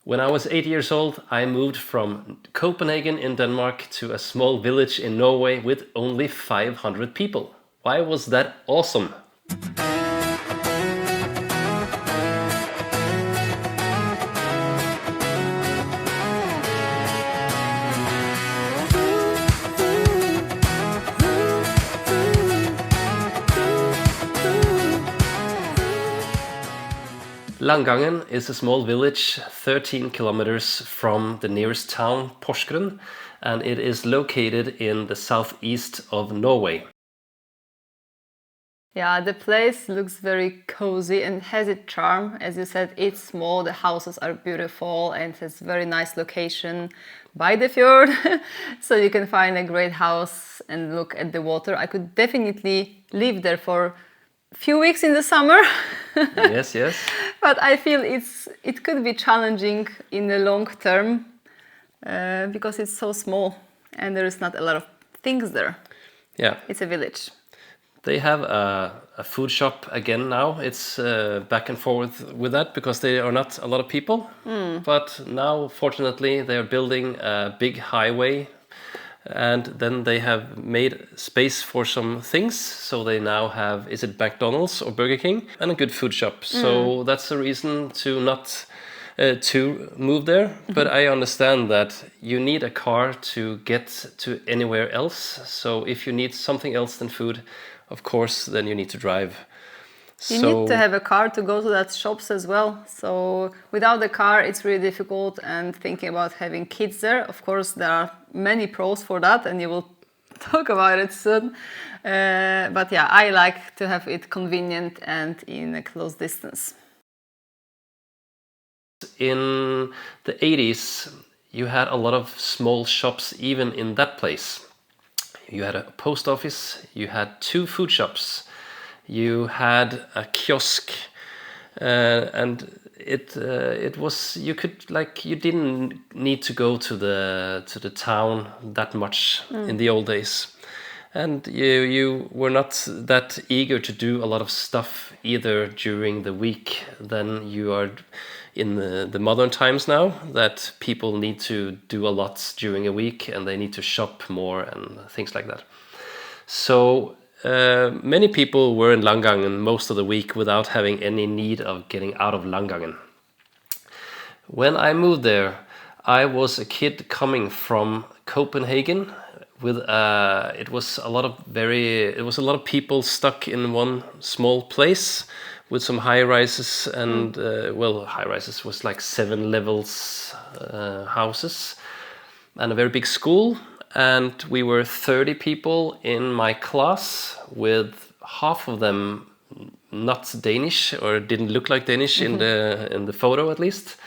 When I was 8 years old, I moved from Copenhagen in Denmark to a small village in Norway with only 500 people. Why was that awesome? Langangen is a small village 13 kilometers from the nearest town, Korketrekkeren, and it is located in the southeast of Norway. Yeah, the place looks very cozy and has its charm. As you said, it's small, the houses are beautiful, and it has very nice location by the fjord. So you can find a great house and look at the water. I could definitely live there for few weeks in the summer. Yes, yes. But I feel it could be challenging in the long term because it's so small and there is not a lot of things there. Yeah. It's a village. They have a food shop again now. It's back and forth with that because there are not a lot of people. But now, fortunately, they are building a big highway. And then they have made space for some things. So they now have, is it McDonald's or Burger King? And a good food shop. So that's a reason to not to move there. But I understand that you need a car to get to anywhere else. So if you need something else than food, of course, then you need to drive. You need to have a car to go to that shops as well. So without the car, it's really difficult. And thinking about having kids there, of course, there are many pros for that, and you will talk about it soon. But yeah, I like to have it convenient and in a close distance. In the 80s, you had a lot of small shops even in that place. You had a post office, you had 2 food shops. You had a kiosk, and it was you didn't need to go to the town that much in the old days, and you were not that eager to do a lot of stuff either during the week than you are in the modern times now, that people need to do a lot during a week and they need to shop more and things like that. So many people were in Langangen most of the week without having any need of getting out of Langangen. When I moved there, I was a kid coming from Copenhagen with it was a lot of people stuck in one small place with some high rises and high rises was like 7 levels houses and a very big school. And we were 30 people in my class, with half of them not Danish or didn't look like Danish in the photo at least.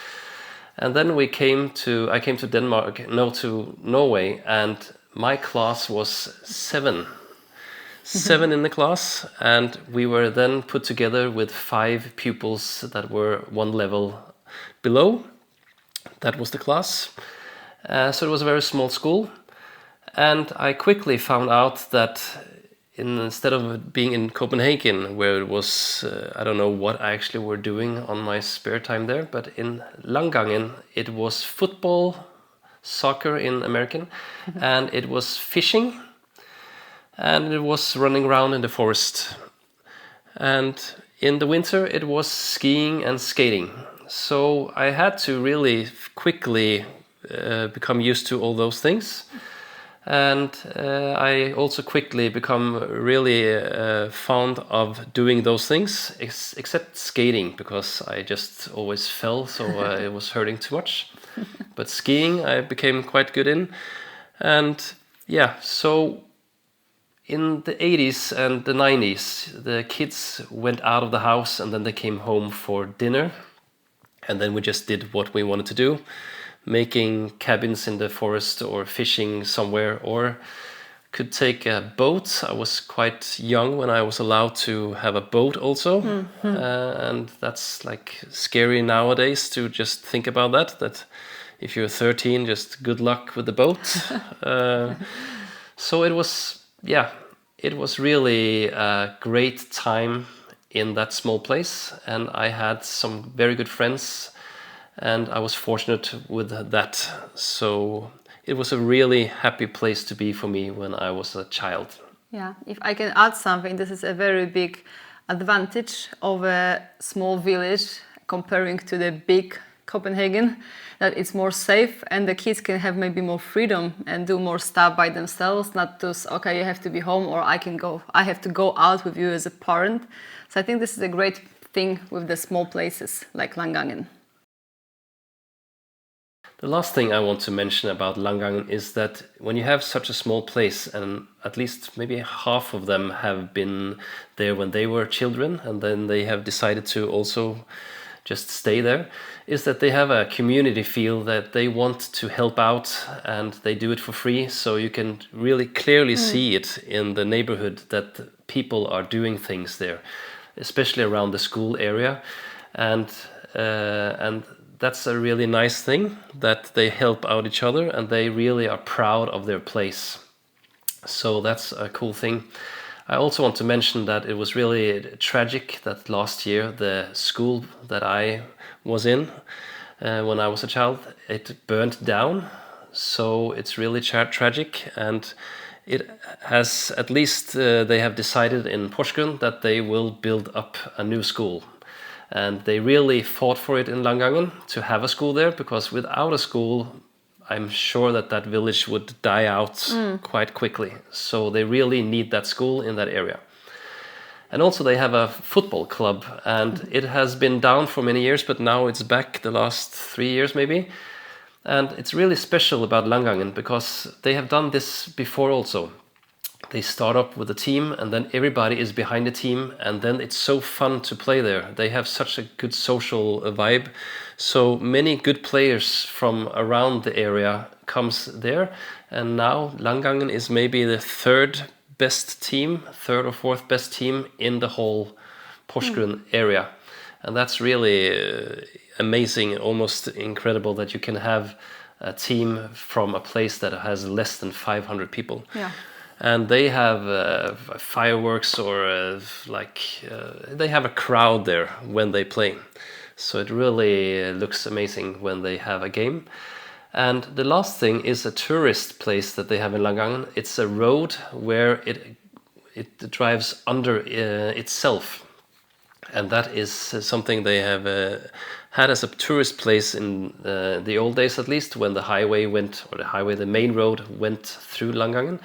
And then I came to Norway, and my class was 7. 7 in the class, and we were then put together with 5 pupils that were 1 level below. That was the class. So it was a very small school. And I quickly found out that instead of being in Copenhagen, where it was, I don't know what I actually were doing on my spare time there, but in Langangen, it was football, soccer in American, and it was fishing, and it was running around in the forest. And in the winter, it was skiing and skating. So I had to really quickly become used to all those things. And I also quickly become really fond of doing those things, except skating, because I just always fell, so it was hurting too much. But skiing I became quite good in. And yeah, so in the 80s and the 90s, the kids went out of the house and then they came home for dinner. And then we just did what we wanted to do. Making cabins in the forest or fishing somewhere, or could take a boat. I was quite young when I was allowed to have a boat also. And that's like scary nowadays to just think about that if you're 13, just good luck with the boat. So it was really a great time in that small place, and I had some very good friends. and I was fortunate with that. So it was a really happy place to be for me when I was a child. Yeah, if I can add something, this is a very big advantage of a small village comparing to the big Copenhagen, that it's more safe and the kids can have maybe more freedom and do more stuff by themselves, not just, okay, you have to be home, or I have to go out with you as a parent. So I think this is a great thing with the small places like Langangen. The last thing I want to mention about Langangen is that when you have such a small place, and at least maybe half of them have been there when they were children, and then they have decided to also just stay there, is that they have a community feel, that they want to help out and they do it for free. So you can really clearly see it in the neighborhood that people are doing things there, especially around the school area. And that's a really nice thing, that they help out each other and they really are proud of their place. So that's a cool thing. I also want to mention that it was really tragic that last year the school that I was in when I was a child, it burned down. So it's really tragic, and it has, at least they have decided in Porsgrunn that they will build up a new school. And they really fought for it in Langangen to have a school there, because without a school, I'm sure that that village would die out quite quickly. So they really need that school in that area. And also they have a football club, and it has been down for many years, but now it's back the last 3 years maybe. And it's really special about Langangen because they have done this before also. They start up with a team, and then everybody is behind the team, and then it's so fun to play there. They have such a good social vibe. So many good players from around the area comes there, and now Langangen is maybe the third or fourth best team in the whole Porsgrunn area. And that's really amazing, almost incredible that you can have a team from a place that has less than 500 people. Yeah. And they have fireworks, or they have a crowd there when they play. So it really looks amazing when they have a game. And the last thing is a tourist place that they have in Langangen. It's a road where it drives under itself. And that is something they have had as a tourist place in the old days, at least, when the highway went, or the main road went through Langangen.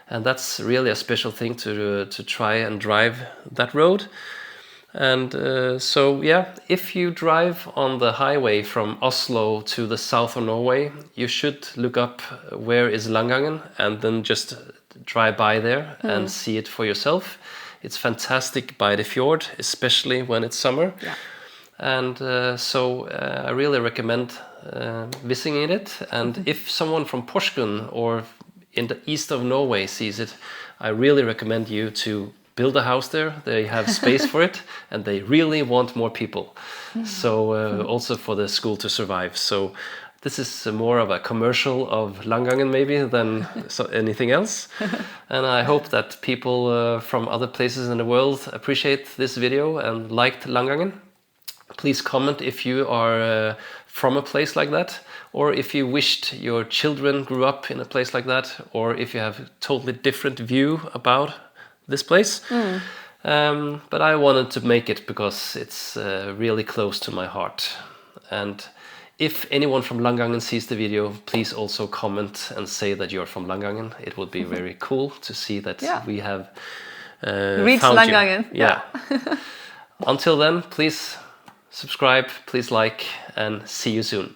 And that's really a special thing to try and drive that road. And so, yeah, if you drive on the highway from Oslo to the south of Norway, you should look up where is Langangen, and then just drive by there and see it for yourself. It's fantastic by the fjord, especially when it's summer. Yeah. And so I really recommend visiting it. And if someone from Porsgrunn or in the east of Norway sees it, I really recommend you to build a house there. They have space for it, and they really want more people. So also for the school to survive. So this is more of a commercial of Langangen maybe than anything else. And I hope that people from other places in the world appreciate this video and liked Langangen. Please comment if you are from a place like that, or if you wished your children grew up in a place like that, or if you have a totally different view about this place. But I wanted to make it because it's really close to my heart. And if anyone from Langangen sees the video, please also comment and say that you're from Langangen. It would be very cool to see that we have reached found Langangen. You. Yeah. Until then, please subscribe, please like, and see you soon.